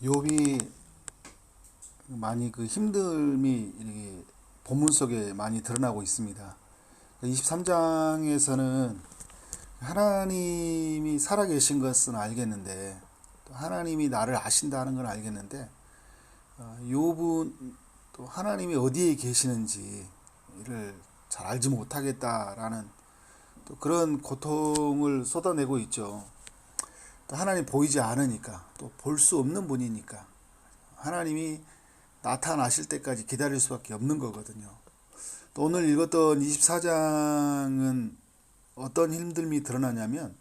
욥이 많이 그 힘듦이 이렇게 본문 속에 많이 드러나고 있습니다. 23장에서는 하나님이 살아계신 것은 알겠는데, 또 하나님이 나를 아신다는 건 알겠는데, 욥은 또 하나님이 어디에 계시는지를 잘 알지 못하겠다라는 또 그런 고통을 쏟아내고 있죠. 또 하나님 보이지 않으니까, 또 볼 수 없는 분이니까 하나님이 나타나실 때까지 기다릴 수밖에 없는 거거든요. 또 오늘 읽었던 24장은 어떤 힘듦이 드러나냐면,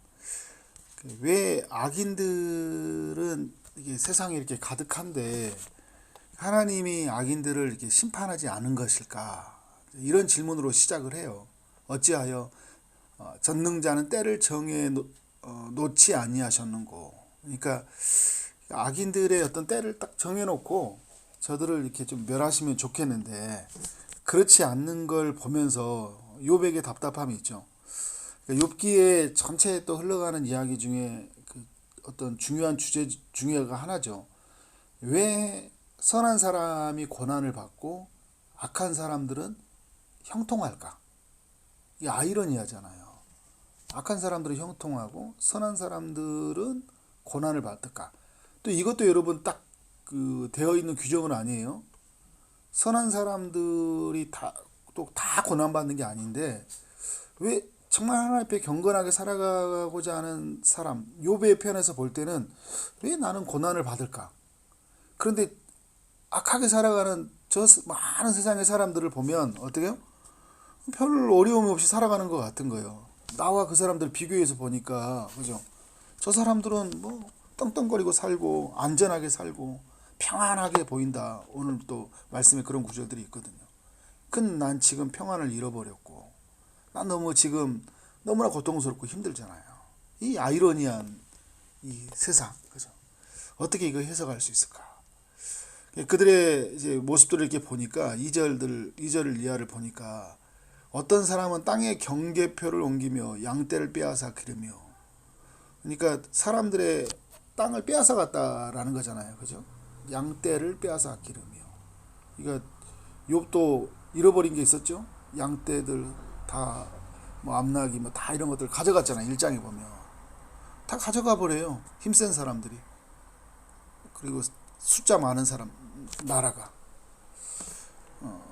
왜 악인들은 이게 세상에 이렇게 가득한데 하나님이 악인들을 이렇게 심판하지 않은 것일까? 이런 질문으로 시작을 해요. 어찌하여 전능자는 때를 정해 놓지 아니하셨는고. 그러니까 악인들의 어떤 때를 딱 정해놓고 저들을 이렇게 좀 멸하시면 좋겠는데 그렇지 않는 걸 보면서 욥에게 답답함이 있죠. 욥기의 전체에 또 흘러가는 이야기 중에 그 어떤 중요한 주제 중에가 하나죠. 왜 선한 사람이 고난을 받고 악한 사람들은 형통할까? 이 아이러니하잖아요. 악한 사람들은 형통하고 선한 사람들은 고난을 받을까? 또 이것도 여러분 딱 그 되어 있는 규정은 아니에요. 선한 사람들이 또 다 고난받는 게 아닌데, 왜 정말 하나님 앞에 경건하게 살아가고자 하는 사람, 욥의 편에서 볼 때는 왜 나는 고난을 받을까? 그런데 악하게 살아가는 저 많은 세상의 사람들을 보면 어때요? 별 어려움 없이 살아가는 것 같은 거예요. 나와 그 사람들 비교해서 보니까, 그죠? 저 사람들은 뭐 떵떵거리고 살고 안전하게 살고 평안하게 보인다. 오늘 또 말씀에 그런 구절들이 있거든요. 근데 난 지금 평안을 잃어버렸고, 난 너무 지금 너무나 고통스럽고 힘들잖아요. 이 아이러니한 이 세상, 그죠? 어떻게 이거 해석할 수 있을까? 그들의 이제 모습들을 이렇게 보니까 2절을 이하를 보니까 어떤 사람은 땅에 경계표를 옮기며 양떼를 빼앗아 기르며, 그러니까 사람들의 땅을 빼앗아 갔다라는 거잖아요. 그죠? 양떼를 빼앗아 기르며. 그러니까 욥도 잃어버린 게 있었죠. 양떼들 다 뭐 암나기 뭐 다 이런 것들 가져갔잖아요. 1장에 보면 다 가져가 버려요. 힘센 사람들이. 그리고 숫자 많은 사람 나라가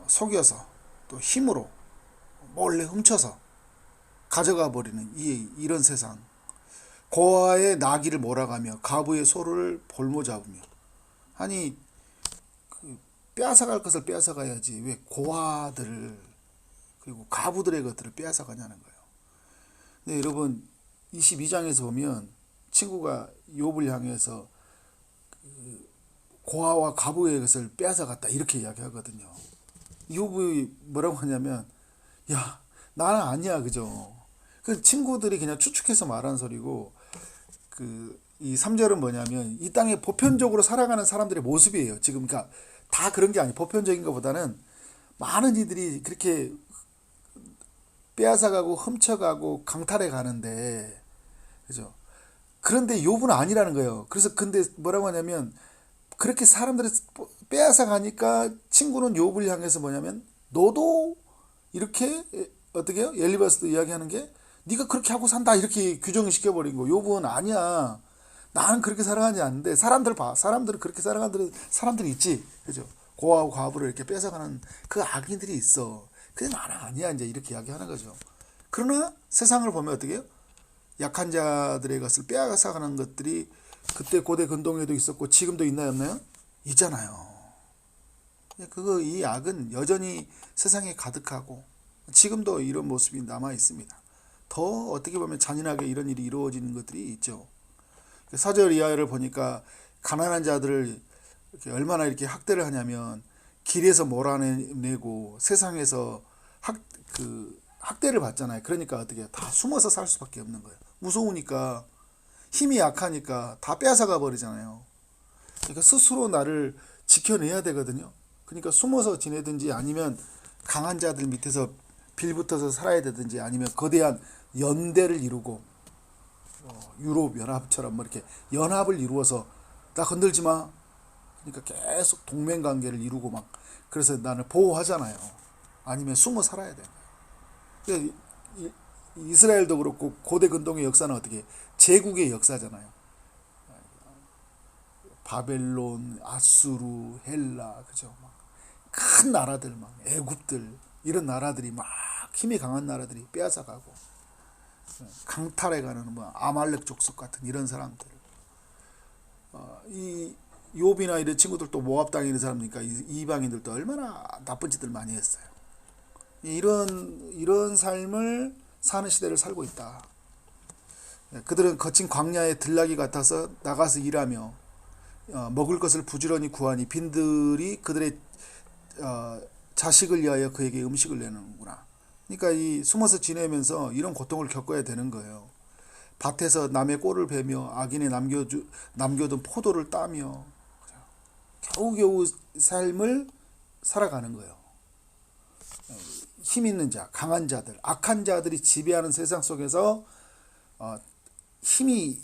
속여서 또 힘으로 몰래 훔쳐서 가져가 버리는 이런 세상. 고아의 나귀를 몰아가며 가부의 소를 볼모 잡으며. 아니 그 빼앗아갈 것을 빼앗아가야지 왜 고아들을 그리고 가부들의 것들을 빼앗아가냐는 거예요. 근데 여러분 22장에서 보면 친구가 욥을 향해서 고아와 가부의 것을 빼앗아갔다 이렇게 이야기하거든요. 욥이 뭐라고 하냐면, 야 나는 아니야, 그죠? 그 친구들이 그냥 추측해서 말한 소리고, 이 3절은 뭐냐면 이 땅에 보편적으로 살아가는 사람들의 모습이에요. 지금 그러니까 다 그런 게 아니에요. 보편적인 것보다는 많은 이들이 그렇게 빼앗아가고 훔쳐가고 강탈해 가는데, 그죠? 그런데 욥은 아니라는 거예요. 그래서 근데 뭐라고 하냐면, 그렇게 사람들이 빼앗아 가니까 친구는 욥을 향해서 뭐냐면, 너도 이렇게 어떻게 해요? 엘리바스도 이야기하는 게 네가 그렇게 하고 산다 이렇게 규정을 시켜버린 거. 욥은 아니야. 나는 그렇게 살아가지 않는데 사람들 봐. 사람들은 그렇게 살아가는 사람들이 있지. 그죠? 고아와 과부를 이렇게 뺏어가는 그 악인들이 있어. 근데 나는 아니야. 이제 이렇게 이야기하는 거죠. 그러나 세상을 보면 어떻게 해요? 약한 자들의 것을 빼앗아가는 것들이 그때 고대 근동에도 있었고 지금도 있나요, 없나요? 있잖아요. 이 악은 여전히 세상에 가득하고 지금도 이런 모습이 남아 있습니다. 더 어떻게 보면 잔인하게 이런 일이 이루어지는 것들이 있죠. 4절 이하를 보니까 가난한 자들을 이렇게 얼마나 이렇게 학대를 하냐면, 길에서 몰아내고 세상에서 학대를 받잖아요. 그러니까 어떻게 다 숨어서 살 수밖에 없는 거예요. 무서우니까, 힘이 약하니까 다 빼앗아가 버리잖아요. 그러니까 스스로 나를 지켜내야 되거든요. 그러니까 숨어서 지내든지 아니면 강한 자들 밑에서 빌붙어서 살아야 되든지 아니면 거대한 연대를 이루고 유럽 연합처럼 뭐 이렇게 연합을 이루어서 나 건들지 마. 그러니까 계속 동맹 관계를 이루고 막 그래서 나를 보호하잖아요. 아니면 숨어 살아야 돼요. 그러니까 이스라엘도 그렇고 고대 근동의 역사는 어떻게 제국의 역사잖아요. 바벨론, 아수르, 헬라, 그죠? 막 큰 나라들, 막 애굽들 이런 나라들이 막 힘이 강한 나라들이 빼앗아가고 강탈해가는 뭐 아말렉 족속 같은 이런 사람들. 이 욥이나 이런 친구들도 모압 당에 있는 사람이니까 이방인들도 얼마나 나쁜 짓들 많이 했어요. 이런 삶을 사는 시대를 살고 있다. 그들은 거친 광야의 들나귀 같아서 나가서 일하며 먹을 것을 부지런히 구하니 빈들이 그들의 자식을 위하여 그에게 음식을 내는구나. 그러니까 이 숨어서 지내면서 이런 고통을 겪어야 되는 거예요. 밭에서 남의 꼴을 베며 악인이 남겨둔 포도를 따며 겨우겨우 삶을 살아가는 거예요. 힘 있는 자, 강한 자들, 악한 자들이 지배하는 세상 속에서 힘이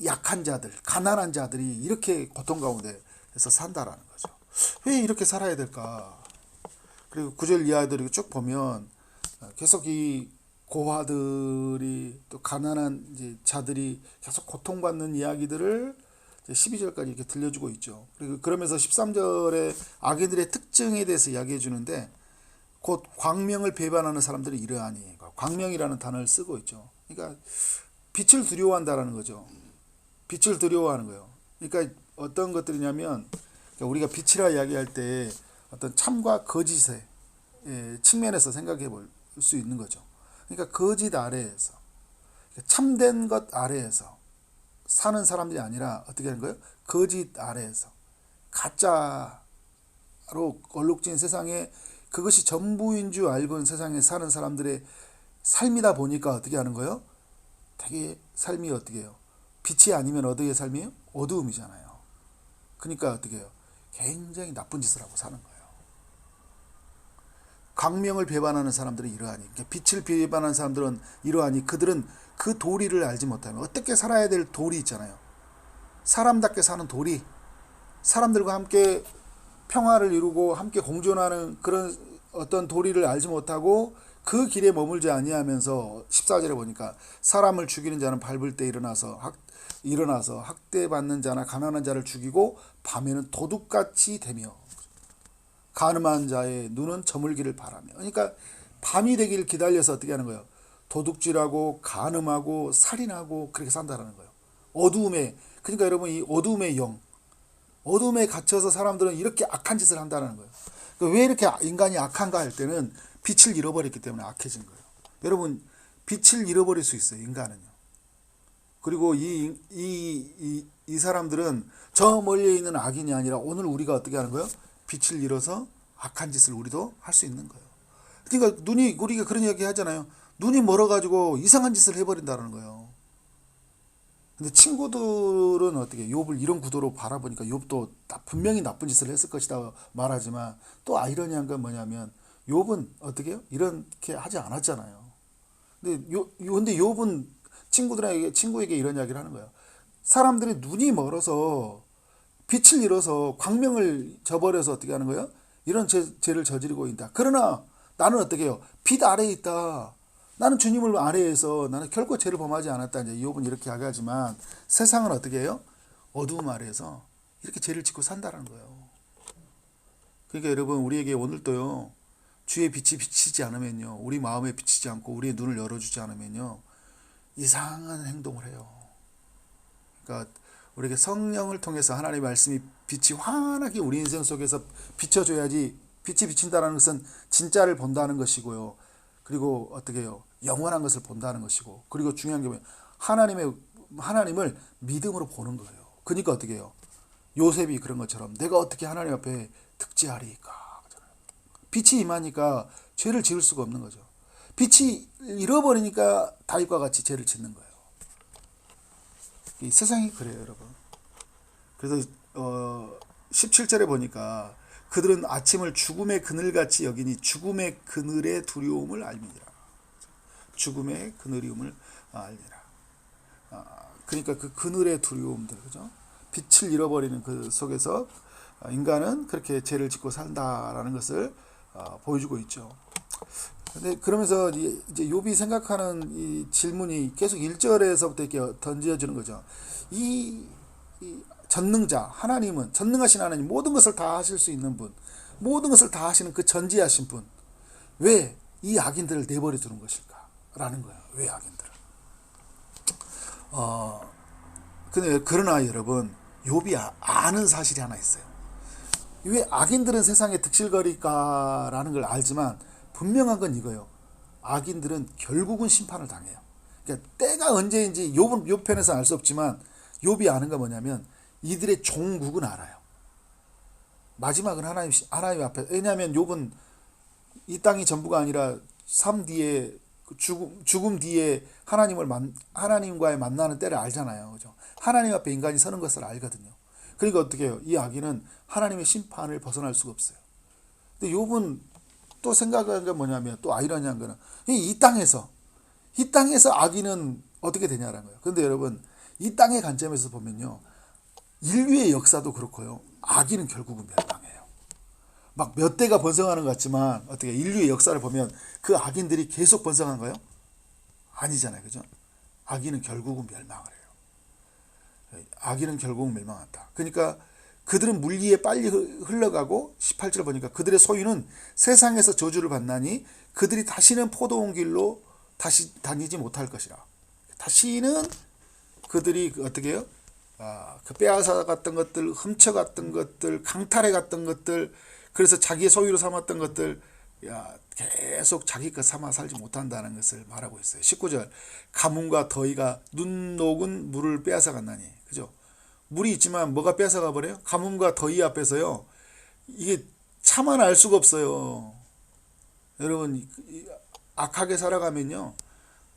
약한 자들, 가난한 자들이 이렇게 고통 가운데에서 산다라는 거죠. 왜 이렇게 살아야 될까? 그리고 9절 이하들이 쭉 보면 계속 이 고아들이 또 가난한 이제 자들이 계속 고통받는 이야기들을 12절까지 이렇게 들려주고 있죠. 그리고 그러면서 13절에 악인들의 특징에 대해서 이야기해 주는데 곧 광명을 배반하는 사람들이 이러하니 광명이라는 단어를 쓰고 있죠. 그러니까 빛을 두려워한다라는 거죠. 빛을 두려워하는 거예요. 그러니까 어떤 것들이냐면 우리가 빛이라 이야기할 때 어떤 참과 거짓의 측면에서 생각해 볼 수 있는 거죠. 그러니까 거짓 아래에서 참된 것 아래에서 사는 사람들이 아니라 어떻게 하는 거예요? 거짓 아래에서 가짜로 얼룩진 세상에 그것이 전부인 줄 알고는 세상에 사는 사람들의 삶이다 보니까 어떻게 하는 거예요? 되게 삶이 어떻게 해요? 빛이 아니면 어디의 삶이에요? 어두움이잖아요. 그러니까 어떻게 해요? 굉장히 나쁜 짓을 하고 사는 거예요. 광명을 배반하는 사람들은 이러하니, 빛을 배반하는 사람들은 이러하니 그들은 그 도리를 알지 못하면 어떻게 살아야 될 도리 있잖아요. 사람답게 사는 도리, 사람들과 함께 평화를 이루고 함께 공존하는 그런 어떤 도리를 알지 못하고 그 길에 머물지 아니하면서 14절에 보니까 사람을 죽이는 자는 밟을 때 일어나서 학대받는 자나 가난한 자를 죽이고 밤에는 도둑같이 되며 가늠한 자의 눈은 저물기를 바라며. 그러니까 밤이 되기를 기다려서 어떻게 하는 거예요? 도둑질하고 간음하고 살인하고 그렇게 산다는 거예요. 어두움에, 그러니까 여러분 이 어두움의 영, 어둠에 갇혀서 사람들은 이렇게 악한 짓을 한다는 거예요. 그러니까 왜 이렇게 인간이 악한가 할 때는 빛을 잃어버렸기 때문에 악해진 거예요. 여러분 빛을 잃어버릴 수 있어요. 인간은요. 그리고 이 사람들은 저 멀리 있는 악인이 아니라 오늘 우리가 어떻게 하는 거예요? 빛을 잃어서 악한 짓을 우리도 할 수 있는 거예요. 그러니까 우리가 그런 이야기 하잖아요. 눈이 멀어가지고 이상한 짓을 해버린다는 거예요. 근데 친구들은 어떻게 욥을 이런 구도로 바라보니까 욥도 분명히 나쁜 짓을 했을 것이다 말하지만 또 아이러니한 건 뭐냐면 욥은 어떻게 해요? 이렇게 하지 않았잖아요. 근데 욥은 친구에게 이런 이야기를 하는 거예요. 사람들이 눈이 멀어서 빛을 잃어서 광명을 저버려서 어떻게 하는 거예요? 이런 죄를 저지르고 있다. 그러나 나는 어떻게 해요? 빛 아래에 있다. 나는 주님을 아래에서 나는 결코 죄를 범하지 않았다. 이제 욥은 이렇게 이야기하지만 세상은 어떻게 해요? 어두움 아래에서 이렇게 죄를 짓고 산다는 거예요. 그러니까 여러분 우리에게 오늘도요. 주의 빛이 비치지 않으면요. 우리 마음에 비치지 않고 우리의 눈을 열어주지 않으면요. 이상한 행동을 해요. 그러니까 우리에게 성령을 통해서 하나님의 말씀이 빛이 환하게 우리 인생 속에서 비춰줘야지. 빛이 비친다는 것은 진짜를 본다는 것이고요. 그리고 어떻게 해요? 영원한 것을 본다는 것이고, 그리고 중요한 게 뭐예요? 하나님을 믿음으로 보는 거예요. 그러니까 어떻게 해요? 요셉이 그런 것처럼 내가 어떻게 하나님 앞에 득지하리까? 빛이 임하니까 죄를 지을 수가 없는 거죠. 빛이 잃어버리니까 다윗과 같이 죄를 짓는 거예요. 이 세상이 그래요, 여러분. 그래서 17절에 보니까 그들은 아침을 죽음의 그늘같이 여기니 죽음의 그늘의 두려움을 알미니라. 죽음의 그늘이움을 알리라. 그러니까 그 그늘의 두려움들, 그죠? 빛을 잃어버리는 그 속에서 인간은 그렇게 죄를 짓고 산다라는 것을 보여주고 있죠. 근데 그러면서 이제 욥이 생각하는 이 질문이 계속 1절에서부터 이렇게 던져지는 거죠. 이 전능자 하나님은, 전능하신 하나님, 모든 것을 다 하실 수 있는 분, 모든 것을 다 하시는 그 전지하신 분, 왜 이 악인들을 내버려 두는 것일까? 라는 거예요. 왜 악인들을? 근데 그러나 여러분, 욥이 아는 사실이 하나 있어요. 왜 악인들은 세상에 득실거릴까라는 걸 알지만 분명한 건 이거예요. 악인들은 결국은 심판을 당해요. 그러니까 때가 언제인지 욥 편에서 알 수 없지만 욥이 아는 건 뭐냐면 이들의 종국은 알아요. 마지막은 하나님 앞에. 왜냐하면 욥은 이 땅이 전부가 아니라 삶 뒤에 죽음 뒤에 하나님과의 만나는 때를 알잖아요. 그죠? 하나님 앞에 인간이 서는 것을 알거든요. 그러니까 어떻게 해요? 이 악인은 하나님의 심판을 벗어날 수가 없어요. 근데 욥은 또 생각하는 게 뭐냐면, 또 아이러니한 거는 이 땅에서 악인은 어떻게 되냐라는 거예요. 그런데 여러분, 이 땅의 관점에서 보면요, 인류의 역사도 그렇고요, 악인은 결국은 멸망해요. 막 몇 대가 번성하는 것 같지만 어떻게 인류의 역사를 보면 그 악인들이 계속 번성한가요? 아니잖아요. 그죠? 악인은 결국은 멸망을 해요. 악인은 결국은 멸망한다. 그러니까 그들은 물리에 빨리 흘러가고, 18절 보니까 그들의 소유는 세상에서 저주를 받나니 그들이 다시는 포도원 길로 다시 다니지 못할 것이라. 다시는 그들이 어떻게 해요? 그 빼앗아 갔던 것들, 훔쳐갔던 것들, 강탈해 갔던 것들, 그래서 자기의 소유로 삼았던 것들, 계속 자기 것 삼아 살지 못한다는 것을 말하고 있어요. 19절, 가뭄과 더위가 눈 녹은 물을 빼앗아 갔나니. 그죠? 물이 있지만 뭐가 빼앗아 가버려요? 가뭄과 더위 앞에서요, 이게 차만 알 수가 없어요. 여러분, 악하게 살아가면요,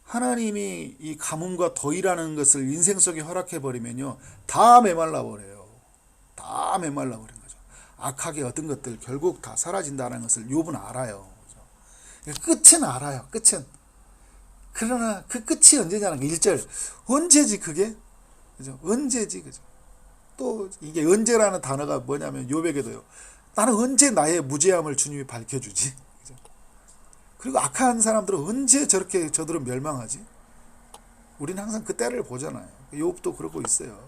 하나님이 이 가뭄과 더위라는 것을 인생 속에 허락해 버리면요, 다 메말라 버려요. 다 메말라 버린 거죠. 악하게 얻은 것들 결국 다 사라진다는 것을 욥은 알아요. 그죠? 끝은 알아요. 끝은. 그러나 그 끝이 언제냐는 거. 1절. 언제지 그게? 그죠? 언제지, 그죠? 또 이게 언제라는 단어가 뭐냐면 욥에게도요, 나는 언제 나의 무죄함을 주님이 밝혀주지? 그죠? 그리고 악한 사람들은 언제 저렇게 저들은 멸망하지? 우리는 항상 그 때를 보잖아요. 욥도 그러고 있어요.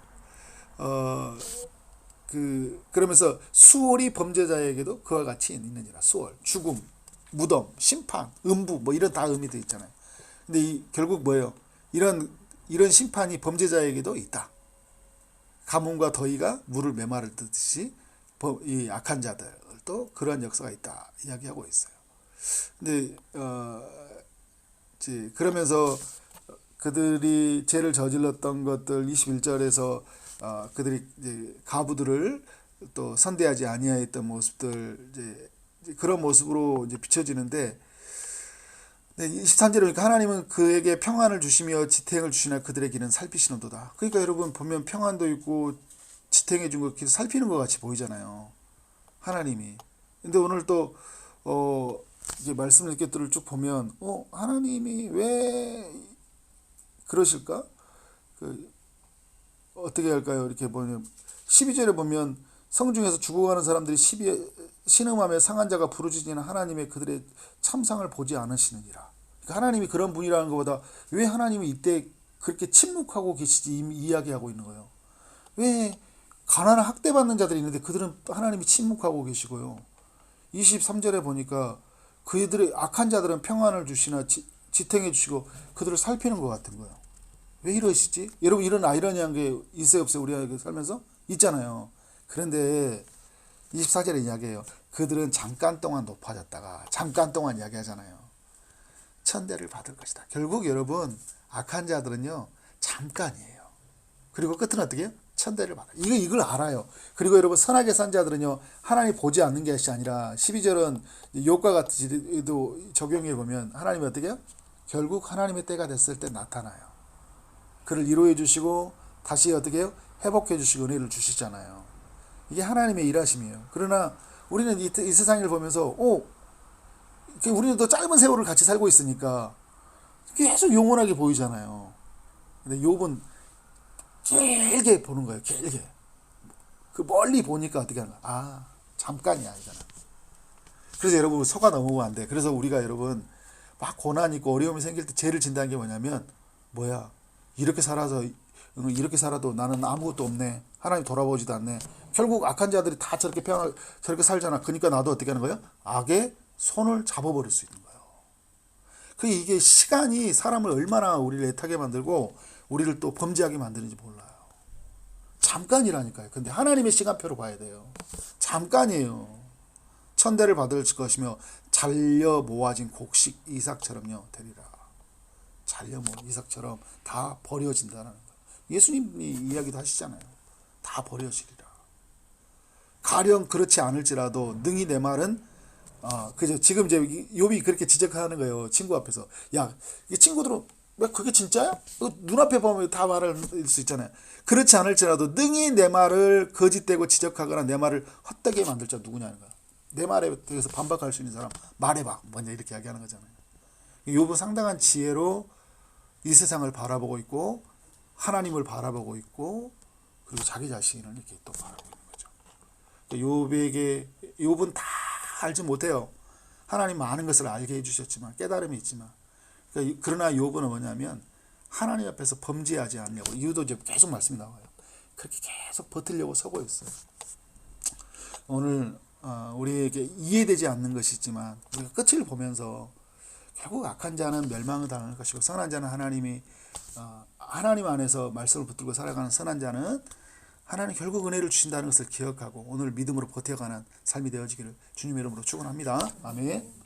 그러면서 수월이 범죄자에게도 그와 같이 있느니라. 수월, 죽음, 무덤, 심판, 음부, 뭐 이런 다 의미도 있잖아요. 근데 결국 뭐예요? 이런 심판이 범죄자에게도 있다. 가뭄과 더위가 물을 메마르듯이 이 악한 자들도 그러한 역사가 있다 이야기하고 있어요. 근데 그러면서 그들이 죄를 저질렀던 것들, 21절에서 그들이 이제 가부들을 또 선대하지 아니하였던 모습들, 이제 그런 모습으로 이제 비춰지는데, 23절에 보니까 하나님은 그에게 평안을 주시며 지탱을 주시나 그들의 길은 살피시는도다. 그러니까 여러분 보면 평안도 있고 지탱해 준 것, 살피는 것 같이 보이잖아요, 하나님이. 근데 오늘 또 이제 말씀을 이렇게 쭉 보면 하나님이 왜 그러실까? 어떻게 할까요? 이렇게 보면 12절에 보면 성중에서 죽어가는 사람들이 신음하며 상한 자가 부르짖는 하나님의 그들의 참상을 보지 않으시느니라. 그러니까 하나님이 그런 분이라는 것보다 왜 하나님이 이때 그렇게 침묵하고 계시지 이야기하고 있는 거예요. 왜 가난한 학대받는 자들이 있는데 그들은 하나님이 침묵하고 계시고요. 23절에 보니까 그들의 악한 자들은 평안을 주시나 지탱해 주시고 그들을 살피는 것 같은 거예요. 왜 이러시지? 여러분, 이런 아이러니한 게 있어요, 없어요? 우리가 살면서? 있잖아요. 그런데 24절에 이야기해요. 그들은 잠깐 동안 높아졌다가 잠깐 동안 이야기하잖아요. 천대를 받을 것이다. 결국 여러분, 악한 자들은요, 잠깐이에요. 그리고 끝은 어떻게 해요? 천대를 받아요. 이걸 알아요. 그리고 여러분, 선하게 산 자들은요, 하나님 보지 않는 것이 아니라 12절은 욥과 같이도 적용해 보면 하나님이 어떻게 해요? 결국 하나님의 때가 됐을 때 나타나요. 그를 위로해 주시고 다시 어떻게 해요? 회복해 주시고 은혜를 주시잖아요. 이게 하나님의 일하심이에요. 그러나 우리는 이 세상을 보면서 우리는 더 짧은 세월을 같이 살고 있으니까 계속 영원하게 보이잖아요. 근데 욥은 길게 보는 거예요. 길게. 그 멀리 보니까 어떻게 하는 거야? 아, 잠깐이야 이거는. 그래서 여러분 속아 넘어가면 안 돼. 그래서 우리가 여러분 막 고난 있고 어려움이 생길 때 죄를 진다는 게 뭐냐면, 뭐야, 이렇게 살아서 이렇게 살아도 나는 아무것도 없네, 하나님 돌아보지도 않네. 결국 악한 자들이 다 저렇게 저렇게 살잖아. 그러니까 나도 어떻게 하는 거예요? 악의 손을 잡아버릴 수 있는 거예요. 그 이게 시간이 사람을 얼마나 우리를 애타게 만들고 우리를 또 범죄하게 만드는지 몰라요. 잠깐이라니까요. 근데 하나님의 시간표로 봐야 돼요. 잠깐이에요. 천대를 받을 것이며 잘려 모아진 곡식 이삭처럼요 되리라. 잘려 모은 이삭처럼 다 버려진다는 거예요. 예수님이 이야기도 하시잖아요. 다 버려지리라. 가령 그렇지 않을지라도 능히 내 말은, 그죠. 지금 이제 욥이 그렇게 지적하는 거예요. 친구 앞에서. 야, 이 친구들은 왜 그게 진짜야? 눈앞에 보면 다 말할 수 있잖아요. 그렇지 않을지라도 능히 내 말을 거짓되고 지적하거나 내 말을 헛되게 만들 자 누구냐는 거야. 내 말에 대해서 반박할 수 있는 사람 말해봐. 먼저 이렇게 이야기하는 거잖아요. 욥은 상당한 지혜로 이 세상을 바라보고 있고 하나님을 바라보고 있고 그리고 자기 자신을 이렇게 또 바라보고 있는 거죠. 욥은 다 알지 못해요. 하나님 많은 것을 알게 해주셨지만 깨달음이 있지만, 그러나 욥은 뭐냐면 하나님 앞에서 범죄하지 않냐고, 이유도 이제 계속 말씀이 나와요. 그렇게 계속 버티려고 서고 있어요. 오늘 우리에게 이해되지 않는 것이 있지만 우리가 끝을 보면서 결국 악한 자는 멸망을 당할 것이고 선한 자는 하나님 안에서 말씀을 붙들고 살아가는 선한 자는 하나님 결국 은혜를 주신다는 것을 기억하고 오늘 믿음으로 버텨가는 삶이 되어지기를 주님의 이름으로 축원합니다. 아멘.